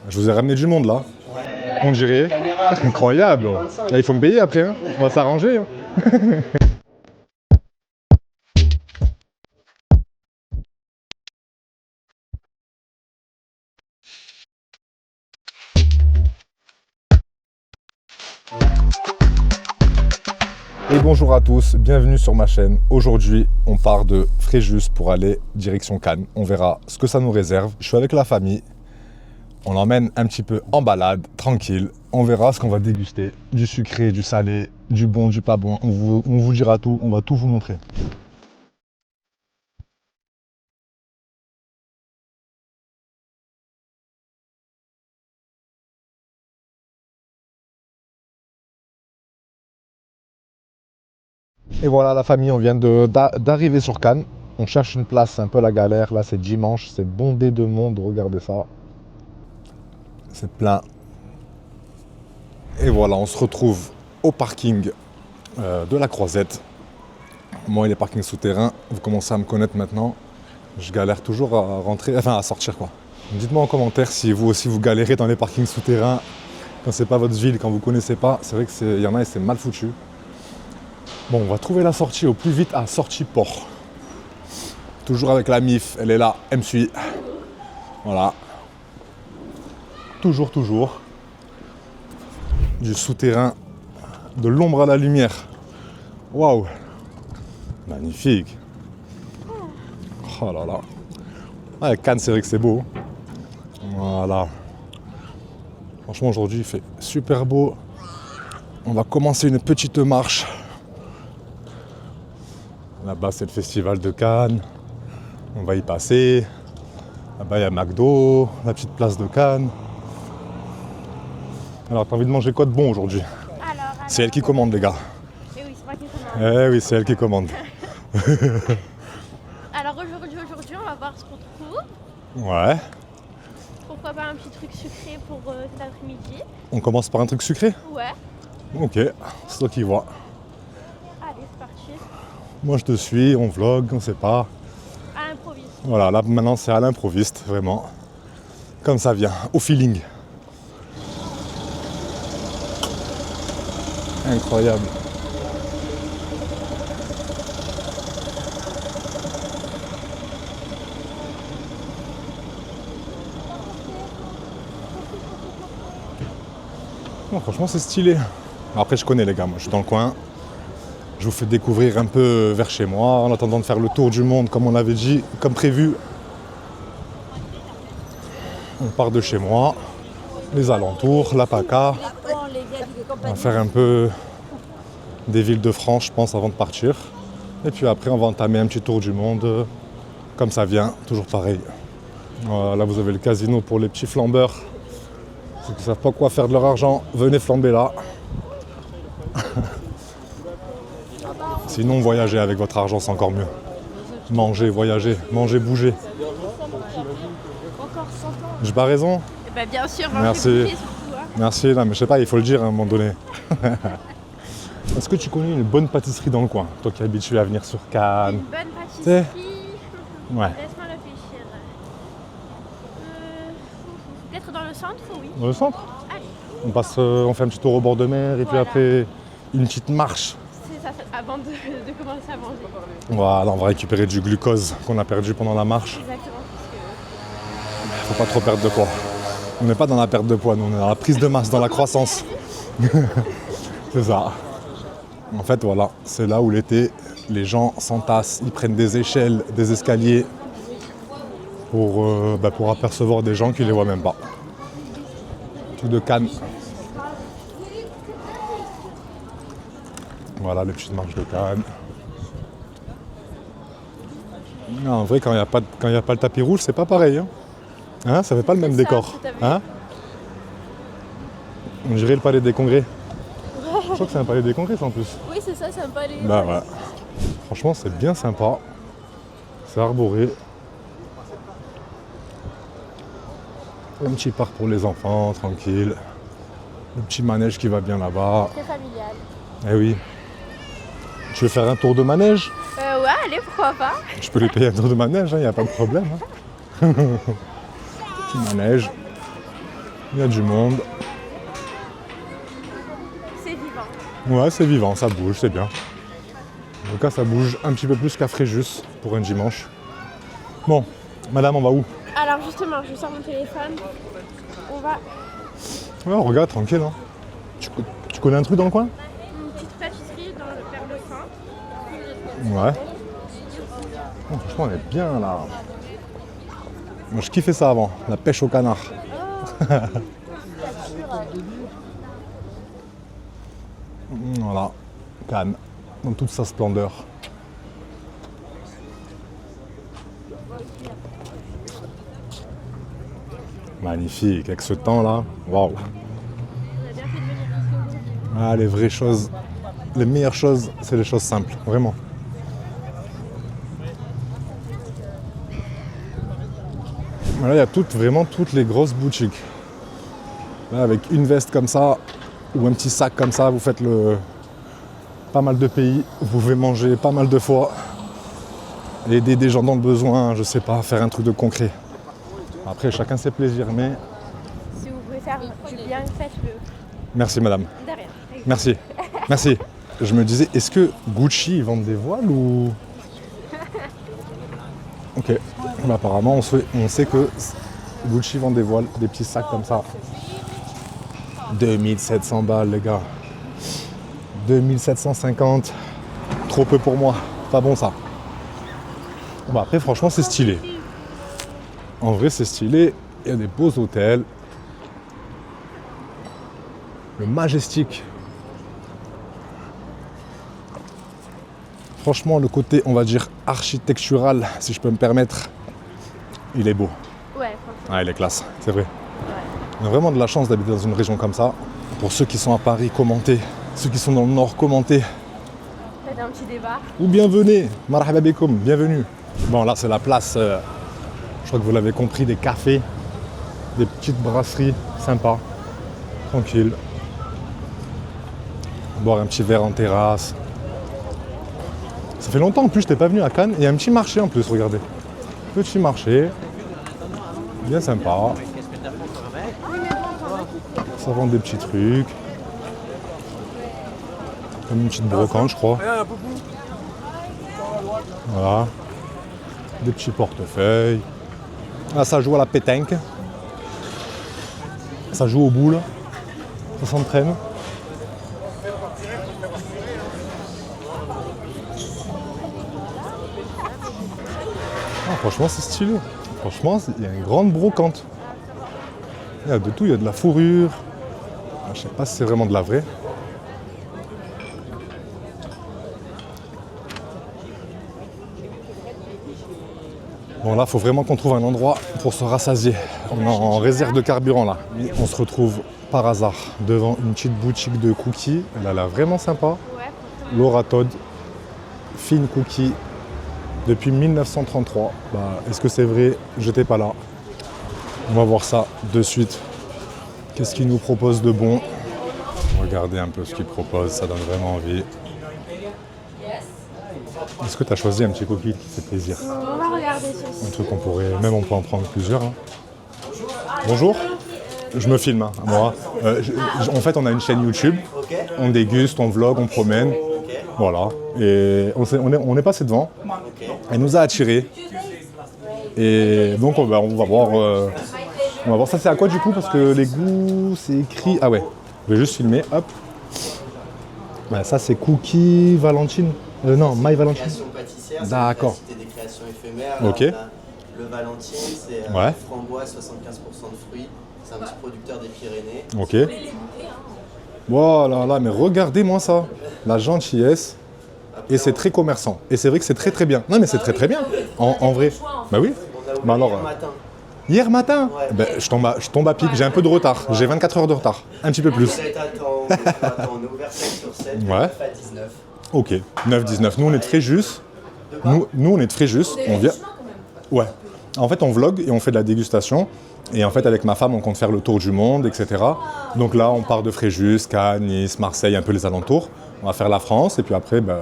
Je vous ai ramené du monde là. On dirait. Incroyable. Là, il faut me payer après. Hein. On va s'arranger. Hein. Et bonjour à tous, bienvenue sur ma chaîne. Aujourd'hui, on part de Fréjus pour aller direction Cannes. On verra ce que ça nous réserve. Je suis avec la famille. On l'emmène un petit peu en balade, tranquille. On verra ce qu'on va déguster. Du sucré, du salé, du bon, du pas bon. On vous dira tout, on va tout vous montrer. Et voilà la famille, on vient d'arriver sur Cannes. On cherche une place, c'est un peu la galère. Là c'est dimanche, c'est bondé de monde, regardez ça. C'est plein. Et voilà, on se retrouve au parking de la Croisette. Moi, les parkings souterrains, vous commencez à me connaître maintenant. Je galère toujours à rentrer, enfin à sortir quoi. Dites-moi en commentaire si vous aussi vous galérez dans les parkings souterrains, quand c'est pas votre ville, quand vous connaissez pas. C'est vrai qu'il y en a et c'est mal foutu. Bon, on va trouver la sortie au plus vite à Sortie Port. Toujours avec la MIF, elle est là, elle me suit. Voilà. Toujours. Du souterrain, de l'ombre à la lumière. Waouh! Magnifique! Oh là là! Ouais, Cannes, c'est vrai que c'est beau. Voilà. Franchement, aujourd'hui, il fait super beau. On va commencer une petite marche. Là-bas, c'est le festival de Cannes. On va y passer. Là-bas, il y a McDo, la petite place de Cannes. Alors, t'as envie de manger quoi de bon aujourd'hui? C'est elle qui commande, les gars. Eh oui, c'est moi qui commande. Eh oui, c'est elle qui commande. Alors aujourd'hui, on va voir ce qu'on trouve. Ouais. Pourquoi pas un petit truc sucré pour cet après-midi? On commence par un truc sucré? Ouais. Ok, c'est toi qui vois. Allez, c'est parti. Moi, je te suis, on vlog, on sait pas. À l'improviste. Voilà, là maintenant, c'est à l'improviste, vraiment. Comme ça vient, au feeling. Incroyable. Non, franchement, c'est stylé. Après, je connais les gars, moi, je suis dans le coin. Je vous fais découvrir un peu vers chez moi, en attendant de faire le tour du monde, comme on avait dit, comme prévu. On part de chez moi, les alentours, la PACA. On va faire un peu des villes de France, je pense, avant de partir. Et puis après, on va entamer un petit tour du monde, comme ça vient, toujours pareil. Voilà, là, vous avez le casino pour les petits flambeurs. Ceux qui ne savent pas quoi faire de leur argent, venez flamber là. Sinon, voyager avec votre argent, c'est encore mieux. Manger, voyager, manger, bouger. Encore 100 ans. J'ai pas raison? Eh ben, bien sûr, Merci. manger bouger surtout. Hein. Merci, non, mais je sais pas, il faut le dire à un moment donné. Est-ce que tu connais une bonne pâtisserie dans le coin? Toi qui es habitué à venir sur Cannes. Une bonne pâtisserie. Ouais. Laisse-moi réfléchir. Peut-être dans le centre, oui. Dans le centre? Allez, On fait un petit tour au bord de mer et puis Voilà. après une petite marche. c'est ça, avant de commencer à manger. Voilà, on va récupérer du glucose qu'on a perdu pendant la marche. Exactement, parce que Faut pas trop perdre de poids. On n'est pas dans la perte de poids, nous on est dans la prise de masse, dans la croissance. C'est ça. En fait, voilà, c'est là où l'été, les gens s'entassent, ils prennent des échelles, des escaliers pour apercevoir des gens qui les voient même pas. Tout de Cannes. Voilà les petites marches de Cannes. Non, en vrai, quand il n'y a pas le tapis rouge, c'est pas pareil. Hein, ça fait pas le même C'est ça, décor. tout à fait. Hein, on dirait le palais des congrès. Je crois que c'est un palais des congrès, ça, en plus. oui, c'est ça, ça me paraît. Bah ouais. Franchement, c'est bien sympa. C'est arboré. Un petit parc pour les enfants, tranquille. Le petit manège qui va bien là-bas. Très familial. Eh oui. Tu veux faire un tour de manège? Ouais, allez, pourquoi pas. Je peux lui payer un tour de manège, il n'y a pas de problème. Petit manège. Il y a du monde. C'est vivant. Ouais, c'est vivant, ça bouge, c'est bien. En tout cas, ça bouge un petit peu plus qu'à Fréjus pour un dimanche. Bon, madame, on va où? Alors justement, je sors mon téléphone. On va Ouais, on regarde, tranquille. Hein. Tu connais un truc dans le coin? une petite pâtisserie vers le centre. Ouais. Oh, franchement, on est bien là. Moi, je kiffais ça avant, la pêche au canard. Voilà, Cannes, dans toute sa splendeur. Magnifique, avec ce temps-là, waouh. On a bien fait de venir ici. Ah, les vraies choses, les meilleures choses, c'est les choses simples, vraiment. Là, il y a vraiment toutes les grosses boutiques. Là, avec une veste comme ça, ou un petit sac comme ça, vous faites pas mal de pays, vous pouvez manger pas mal de fois, aider des gens dans le besoin, je sais pas, faire un truc de concret. Après, chacun ses plaisirs, mais... Si vous pouvez faire du bien, faites-le. Merci madame. De rien. Merci. Merci. Je me disais, est-ce que Gucci ils vendent des voiles ou... Ok. Mais apparemment, on sait que Gucci vend des voiles, des petits sacs comme ça. 2700 balles, les gars. 2750. Trop peu pour moi. Pas bon, ça. Bon, après, franchement, c'est stylé. En vrai, c'est stylé. Il y a des beaux hôtels. Le Majestic. Franchement, le côté, on va dire, architectural, si je peux me permettre, il est beau. Ouais, franchement. Ah, il est classe, c'est vrai. On a vraiment de la chance d'habiter dans une région comme ça. Pour ceux qui sont à Paris, commentez. Ceux qui sont dans le Nord, commentez. Faites un petit débat. Ou bienvenue, marhaba bikoum, bienvenue. Bon, là, c'est la place, je crois que vous l'avez compris, des cafés, des petites brasseries sympas, tranquilles. Boire un petit verre en terrasse. Ça fait longtemps en plus, je n'étais pas venu à Cannes. Il y a un petit marché en plus, regardez. Petit marché, bien sympa. Ça vend des petits trucs. Comme une petite brocante, je crois. Voilà. Des petits portefeuilles. Là, ça joue à la pétanque. Ça joue aux boules. Ça s'entraîne. Ah, franchement, c'est stylé. Franchement, il y a une grande brocante. Il y a de tout, il y a de la fourrure. Je sais pas si c'est vraiment de la vraie. Bon, là, il faut vraiment qu'on trouve un endroit pour se rassasier. On est en réserve de carburant là. On se retrouve par hasard devant une petite boutique de cookies. Elle a l'air vraiment sympa. Ouais, franchement. Laura Todd, fine cookie, depuis 1933. Bah, est-ce que c'est vrai? J'étais pas là. On va voir ça de suite. Qu'est-ce qu'il nous propose de bon? Regardez un peu ce qu'il propose, ça donne vraiment envie. Est-ce que tu as choisi un petit cookie qui fait plaisir? On va regarder ceci. Un truc qu'on pourrait, même on peut en prendre plusieurs. Hein. Bonjour, je me filme, hein, moi. En fait, on a une chaîne YouTube, on déguste, on vlog, on promène. Voilà, et on est passé devant. Elle nous a attirés. Et donc, on va voir. On va voir ça, c'est à quoi du coup? Parce que les goûts, c'est écrit. Ah ouais, je vais juste filmer, hop. Bah, ça, c'est Cookie Valentine. Non, My Valentine. Création pâtissière, c'est D'accord. la cité des créations éphémères. Ok. Là, on a le Valentine, c'est Ouais. framboise, 75% de fruits. C'est un petit producteur des Pyrénées. Ok. Voilà, là, mais regardez-moi ça. La gentillesse. Et c'est très commerçant. Et c'est vrai que c'est très très bien. Non, mais c'est très très bien. En vrai. Bah oui. On a ouvert Bah alors, hier matin. Hier matin Ouais. ben, je tombe à pic. J'ai un peu de retard. J'ai 24 heures de retard. Un petit peu plus. On a ouvert 5 sur 7, Ouais. 9 à 19. Ok. 9-19. Nous, on est de Fréjus. Nous, on est de Fréjus. On vient. Ouais. En fait, on vlog et on fait de la dégustation. Et en fait, avec ma femme, on compte faire le tour du monde, etc. Donc là, on part de Fréjus, Cannes, Nice, Marseille, un peu les alentours. On va faire la France et puis après, ben,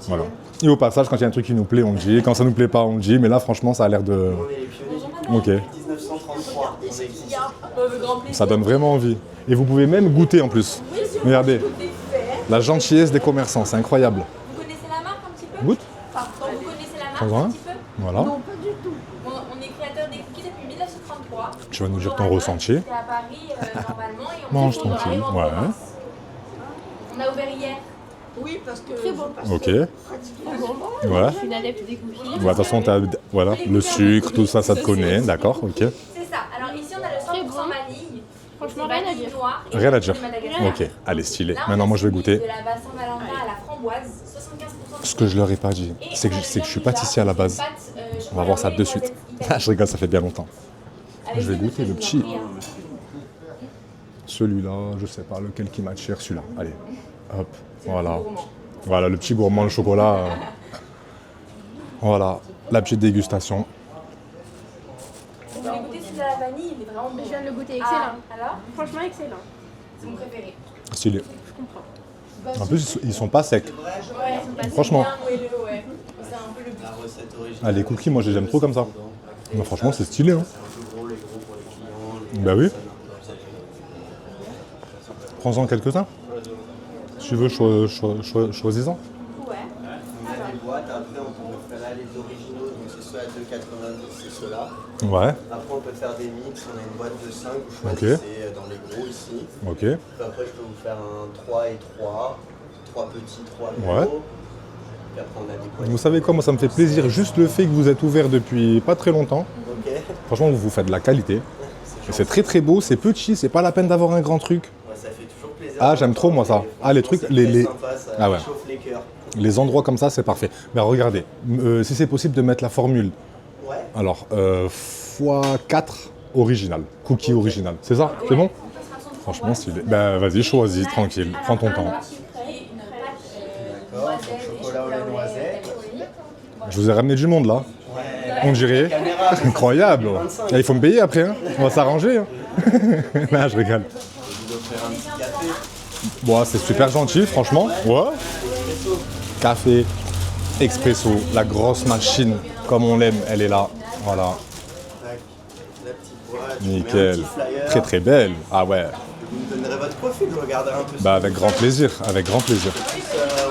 voilà. Et au passage, quand il y a un truc qui nous plaît, on le dit. Quand ça nous plaît pas, on le dit. Mais là, franchement, ça a l'air de... On est les pionniers du Ok. depuis 1933. On existe. Avec grand plaisir. Ça donne vraiment envie. Et vous pouvez même goûter en plus. Oui, si on Regardez, peut goûter faire. la gentillesse des commerçants, c'est incroyable. Vous connaissez la marque un petit peu? Goûte. Enfin, quand vous connaissez la marque Prends-en un un. petit peu? Voilà. Non, pas du tout. On est créateur des cookies depuis 1933. Tu vas nous dire Toujours ton à Londres, ressenti. C'est à Paris normalement et on Mange fait on tranquille, arrive en ouais. province. On a ouvert hier. Oui, parce que Très bon. Ok. Très bon. Ouais. Je suis une adepte des cookies. Ouais, de toute façon, voilà, le sucre, tout ça, ça te connaît. D'accord, ok. C'est ça. Alors ici on a le 100% bon. vanille. Franchement, C'est rien à vanille dire. noire et Rien à le dire. de Madagascar. Ok, allez, stylé. Là, on Maintenant, a moi, je vais celui goûter. De la base Saint-Valentin à la framboise, 75% Ce que je leur ai pas dit, c'est que je suis pâtissier à la base. On va voir ça de suite. Ah, je rigole, ça fait bien longtemps. Je vais goûter le petit. Celui-là, je sais pas lequel qui m'attire, celui-là. Allez, hop, voilà. Voilà, le petit gourmand, le chocolat. Voilà, la petite dégustation. Vous voulez goûter celui de la vanille, il est vraiment bon. Je viens de le goûter, Ah, excellent. alors Franchement, excellent. C'est mon préféré. Stylé. En plus, ils sont pas secs. Ouais, Franchement. bien moelleux, ouais. C'est un peu le but. La recette originale. Ah, les cookies, moi, je les aime trop comme ça. Non, franchement, c'est stylé. Hein. C'est un peu gros, les gros pour les clients. Bah oui. Prends-en quelques-uns. Si tu veux, choisis-en. Ouais. On a des boîtes, après on peut faire là les originaux, donc c'est ceux à 2,90, c'est ceux-là. Ouais, Après on peut faire des mix, on a une boîte de 5, vous Ok. choisissez dans les gros ici. ok. Puis après je peux vous faire un 3 et 3, 3 petits, 3 gros. Ouais. Puis après on a des boîtes. Vous savez quoi, moi, ça me fait plaisir. Juste le fait que vous êtes ouvert depuis pas très longtemps. Ok. Franchement, vous faites de la qualité. Et c'est très très beau, c'est petit, c'est pas la peine d'avoir un grand truc. Ouais, ça fait toujours plaisir. Ah, j'aime trop, moi, ça. Ah, les trucs, C'est les- très les- sympa, ça Ah ouais. chauffe les cœurs. Les endroits comme ça, c'est parfait. Mais regardez, si c'est possible de mettre la formule. Ouais. Alors, x4 original, cookie original. C'est ça? C'est bon? Franchement, stylé. Ben, vas-y, choisis, tranquille. Prends ton temps. D'accord, donc chocolat au lait noisette. Je vous ai ramené du monde, là. Ouais. On dirait. Caméra, ça, Incroyable. ça fait Et il faut me payer après, hein. On va s'arranger. Hein. Non, je rigole. Je vais vous offrir un petit café. Bon, c'est super gentil, franchement. Ouais. Café, expresso, la grosse machine, comme on l'aime, elle est là. Voilà, Tac. La petite boîte. je vous mets un nickel. petit flyer. Très très belle. Ah ouais. Vous me donnerez votre profil, je regarderai un peu. Bah avec grand plaisir, avec grand plaisir.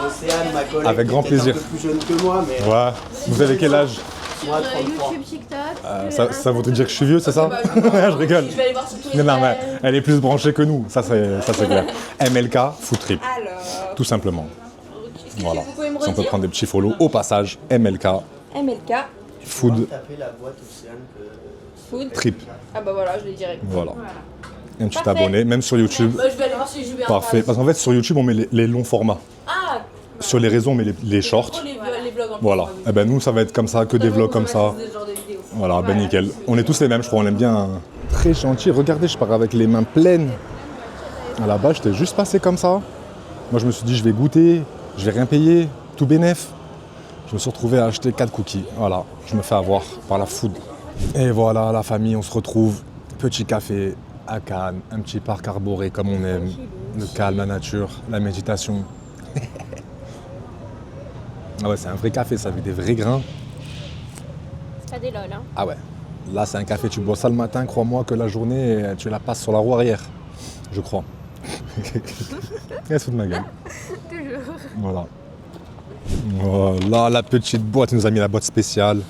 Océane, ma collègue, Avec qui grand est peut-être plaisir. un peu plus jeune que moi, mais Ouais. Vous avez quel âge? moi, Sur 33. YouTube, TikTok. Ça voudrait dire que je suis vieux, c'est ça? Je rigole. Je vais aller voir sur tous les Non, mais elle est plus branchée que nous, ça c'est clair. MLK, Food Trip, Alors, tout simplement. Voilà. vous pouvez me Si on peut redire prendre des petits follow au passage, MLK, MLK, Food Taper la boîte Océane que... food. Trip. Ah bah voilà, je l'ai direct. Voilà. Un petit Parfait. abonné, même sur YouTube. Bah, je vais aller voir si je vais Parfait. Parce qu'en fait, sur YouTube, on met les longs formats. Ah, Sur les réseaux, on met les shorts. trop les vlogs en plus. Voilà. Et ben nous, ça va être comme ça, que des vlogs comme ça. Ce genre de vidéos. Voilà, ben nickel. On est tous les mêmes, je crois, on aime bien. Hein. Très gentil. Regardez, je pars avec les mains pleines. À la base, j'étais juste passé comme ça. Moi, je me suis dit, je vais goûter, je vais rien payer, tout bénef. Je me suis retrouvé à acheter 4 cookies. Voilà, je me fais avoir par la food. Et voilà, la famille, on se retrouve. Petit café à Cannes, un petit parc arboré comme on aime. Le calme, la nature, la méditation. Ah ouais, c'est un vrai café, ça, avec des vrais grains. C'est pas des lol, hein. Ah ouais, là c'est un café, tu bois ça le matin, crois-moi que la journée, tu la passes sur la roue arrière, je crois. Elle se fout de ma gueule. Toujours. Voilà. Voilà, la petite boîte, il nous a mis la boîte spéciale.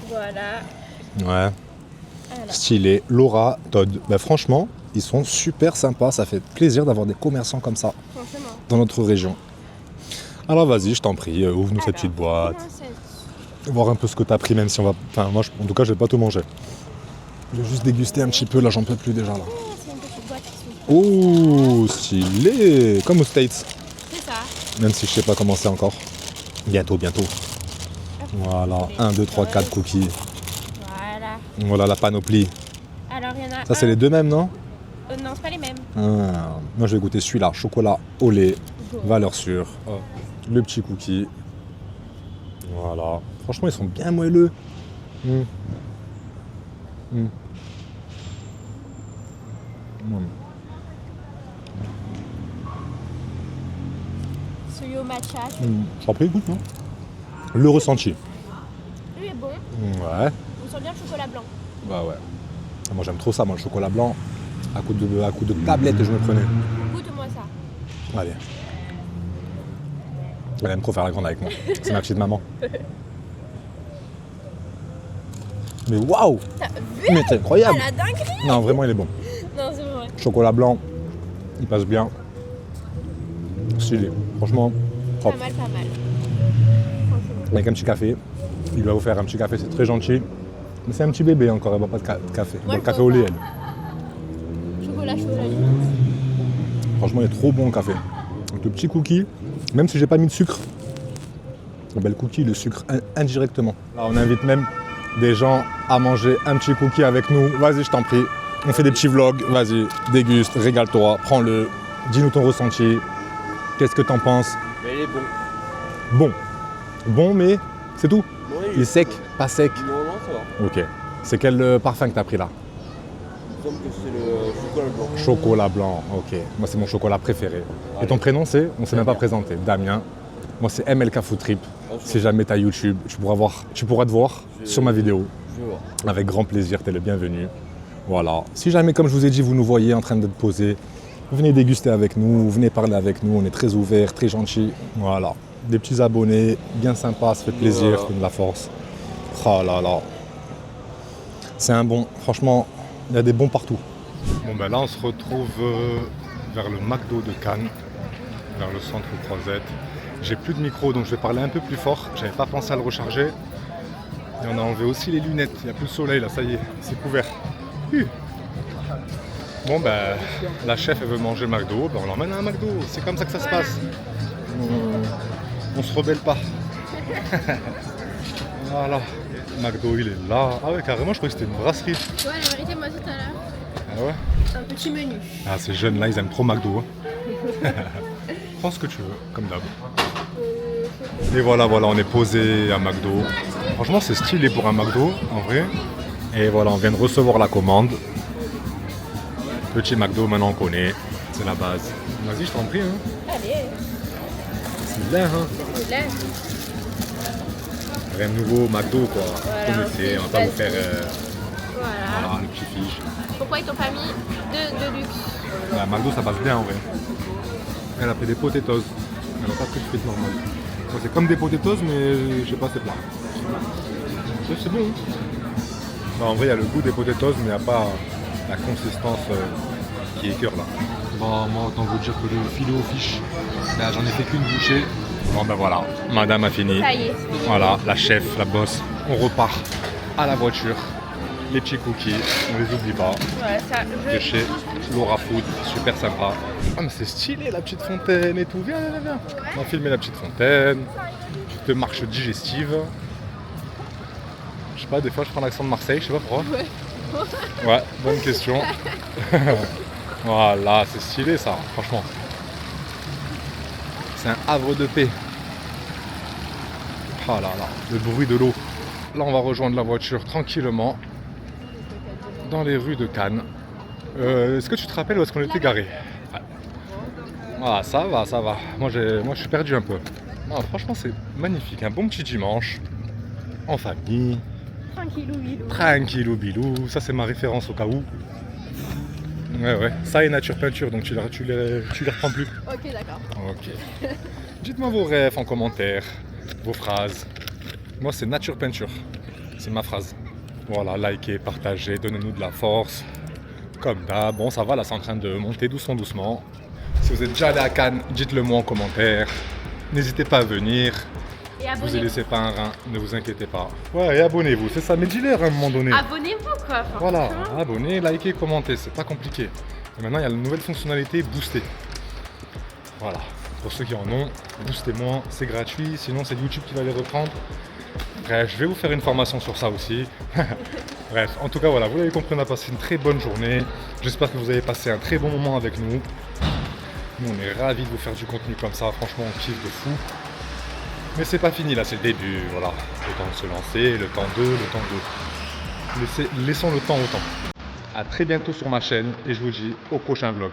Voilà. Ouais. Stylé. Laura, Todd. Ben, franchement, ils sont super sympas, ça fait plaisir d'avoir des commerçants comme ça Franchement. dans notre région. Alors vas-y, je t'en prie, ouvre-nous cette petite boîte. Voir un peu ce que t'as pris, même si on va... Enfin, moi, en tout cas, je vais pas tout manger. Je vais juste déguster un petit peu, là, j'en peux plus déjà, là. C'est une petite boîte qui s'ouvre. Oh, stylé. Comme aux States. C'est ça. Même si je sais pas comment c'est encore. Bientôt, bientôt. Voilà, 1, 2, 3, 4 cookies. Voilà. Voilà la panoplie. Alors, il y en a Ça, c'est un- les deux mêmes, non? Non, c'est pas les mêmes. Ah, moi, je vais goûter celui-là. Chocolat au lait, valeur sûre. Oh, le petit cookie. Voilà. Franchement, ils sont bien moelleux. Mm. Mm. Mm. Celui au matcha, Mm. J'en prie, goûte, non? Le ressenti. lui est bon. Ouais. On sent bien le chocolat blanc. Bah ouais. Moi, j'aime trop ça, moi, le chocolat blanc. À coup de tablette, je me prenais. Goûte-moi ça. Allez. Elle aime trop faire la grande avec moi. C'est ma petite maman. Mais waouh! T'as vu? Mais c'est incroyable! La dinguerie! Non, vraiment, il est bon. Non, c'est vrai. Chocolat blanc, il passe bien. Stylé. Franchement, propre. Pas mal, pas mal. Avec un petit café. Il doit vous faire un petit café, c'est très gentil. Mais c'est un petit bébé encore, elle boit pas de café. Elle boit Moi, le je café bois au lait, pas. elle. Chocolat chaud, la limite. Franchement, il est trop bon le café. Donc, le petit cookie, même si j'ai pas mis de sucre, ben, le cookie, le sucre indirectement. Là, on invite même des gens à manger un petit cookie avec nous. Vas-y, je t'en prie. On fait des petits vlogs. Vas-y, déguste, régale-toi, prends-le. Dis-nous ton ressenti. Qu'est-ce que t'en penses? Mais il est bon. Bon. Bon, mais c'est tout. Oui, Il est sec, pas sec. Non, non, ça va. Ok. C'est quel parfum que t'as pris là? Il me semble que c'est le chocolat blanc. Chocolat blanc, ok. Moi, c'est mon chocolat préféré. Et ton prénom, c'est? On s'est même pas présenté. Damien. Moi, c'est MLK Food Trip. Si jamais tu as YouTube, tu pourras te voir sur ma vidéo. Je vais voir. Avec grand plaisir, tu es le bienvenu. Voilà. Si jamais, comme je vous ai dit, vous nous voyez en train de poser, venez déguster avec nous, venez parler avec nous. On est très ouverts, très gentils. Voilà. Des petits abonnés, bien sympas, ça fait plaisir, Voilà. comme de la force. Oh là là. C'est un bon. Franchement, il y a des bons partout. Bon ben là, on se retrouve vers le McDo de Cannes, vers le centre Croisette. J'ai plus de micro, donc je vais parler un peu plus fort. J'avais pas pensé à le recharger. Et on a enlevé aussi les lunettes. Il n'y a plus de soleil là, ça y est, c'est couvert. Bon ben, la chef elle veut manger McDo, ben on l'emmène à un McDo. C'est comme ça que ça se passe. On se rebelle pas. Voilà. McDo il est là. Ah ouais, carrément, je croyais que c'était une brasserie. Ouais, la vérité, moi tout à l'heure, Ah ouais? un petit menu. Ah, ces jeunes là, ils aiment trop McDo. Hein. Prends ce que tu veux, comme d'hab. Et voilà, on est posé à McDo. Franchement, c'est stylé pour un McDo, en vrai. Et voilà, on vient de recevoir la commande. Petit McDo, maintenant on connaît. C'est la base. Vas-y, je t'en prie. Hein. Allez, C'est bien, hein. c'est là. Rien de nouveau, McDo, quoi. Voilà, Connaissez, on va pas vous faire Voilà. voilà, le petit fiche. Pourquoi ils t'ont pas mis de luxe? Bah, McDo, ça passe bien, en vrai. Elle a pris des potatoes. Elle n'a pas pris de frites normales. Bon, c'est comme des potatoes, mais je sais pas, c'est plat. C'est bon. Non, en vrai, il y a le goût des potatoes, mais il n'y a pas la consistance qui écœure là. Bon, moi, autant vous dire que le filet aux fiches, là, j'en ai fait qu'une bouchée. Bon, ben voilà, madame a fini. Ça y est. Voilà, la chef, la boss. On repart à la voiture. Les petits cookies, on les oublie pas. Voilà, ça, De chez Laura Food, super sympa. Ah mais c'est stylé la petite fontaine et tout, viens. On va filmer la petite fontaine, petite marche digestive. Je sais pas, des fois je prends l'accent de Marseille, je sais pas pourquoi. Ouais, bonne question. Voilà, c'est stylé ça, franchement. C'est un havre de paix. Oh là là, le bruit de l'eau. Là on va rejoindre la voiture tranquillement dans les rues de Cannes. Est-ce que tu te rappelles où est-ce qu'on était garé? Ouais. Voilà, ça va. Moi je suis perdu un peu. Non, franchement c'est magnifique, un bon petit dimanche en famille, tranquillou, bilou. tranquillou bilou. Ça c'est ma référence au cas où. Ouais, ça et nature peinture, donc tu les reprends plus. Ok, d'accord. Ok. Dites-moi vos rêves en commentaire, vos phrases. Moi c'est nature peinture, c'est ma phrase. Voilà, likez, partagez, donnez-nous de la force. Comme d'hab, bon ça va là, c'est en train de monter doucement. Si vous êtes déjà allé à Cannes, dites-le moi en commentaire. N'hésitez pas à venir. Et Vous ne abonnez-vous. laissez pas un rein, ne vous inquiétez pas. Ouais, et abonnez-vous, c'est ça, mais dis-leur à un moment donné. Abonnez-vous quoi. Enfin, Voilà, franchement. abonnez, likez, commentez, c'est pas compliqué. Et maintenant, il y a la nouvelle fonctionnalité booster. Voilà, pour ceux qui en ont, boostez-moi, c'est gratuit, sinon c'est YouTube qui va les reprendre. Bref, je vais vous faire une formation sur ça aussi. Bref, en tout cas, voilà, vous l'avez compris, on a passé une très bonne journée. J'espère que vous avez passé un très bon moment avec nous. Nous, on est ravis de vous faire du contenu comme ça, franchement, on kiffe de fou. Mais c'est pas fini, là, c'est le début, voilà. Le temps de se lancer, le temps de, le temps de... Laissons le temps au temps. A très bientôt sur ma chaîne et je vous dis au prochain vlog.